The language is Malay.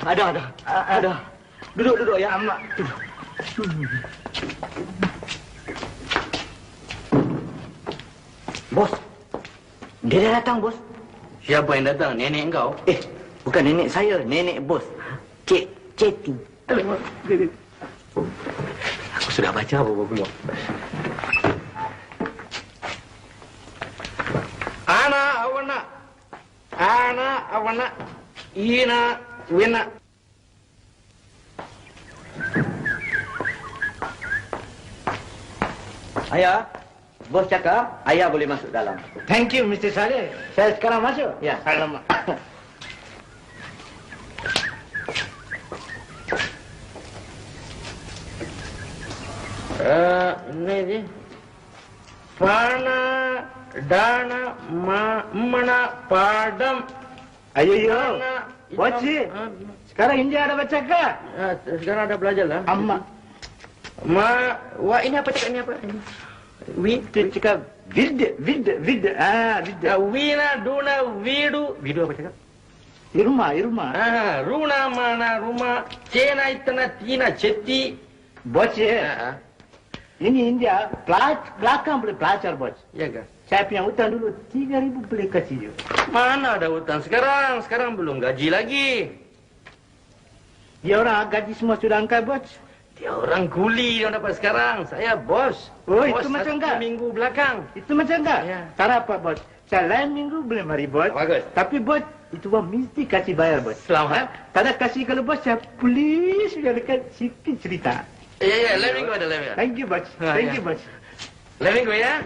Ada. Duduk ya. Amak. Bos. Dia dah datang, bos. Siapa yang datang? Nenek kau? Bukan nenek saya, nenek bos. Cik Ceti. Aku sudah baca apa-apa semua. Ana awana. Ina wina. Ayah, bos cakap ayah boleh masuk dalam. Thank you, Mr. Saleh. Saya sekarang masuk? Ya. Alamak. Ini dia. Pana, dana, mana, padam. Ayo. Bos sih. Sekarang India ada baca ke? Sekarang ada belajar lah. Amak. Wah ini apa cakap ini apa? Dia cakap vida. Wina, duna, vidu. Vidu apa cakap? Irma. Runa, mana, rumah. Cena, itana, tina, ceti. Bos sih. Ini India, belakang boleh pelajar, bos. Ya kan? Saya punya hutang dulu 3,000 boleh kasih juga. Mana ada hutang sekarang? Sekarang belum gaji lagi. Dia orang gaji semua sudah angkat, bos. Dia orang kuli yang dapat sekarang. Saya bos. Oh, bos itu macam enggak? 1 minggu belakang. Itu macam enggak? Ya. Tak apa, bos. Saya lain minggu boleh mari, bos. Bagus. Tapi, bos, itu bos mesti kasih bayar, bos. Selamat. Tak ada kasih kalau bos, saya polis sudah dekat sikit cerita. Ya, lain minggu ada lain minggu. Thank you, bos. Thank you, bos. Lain minggu ya.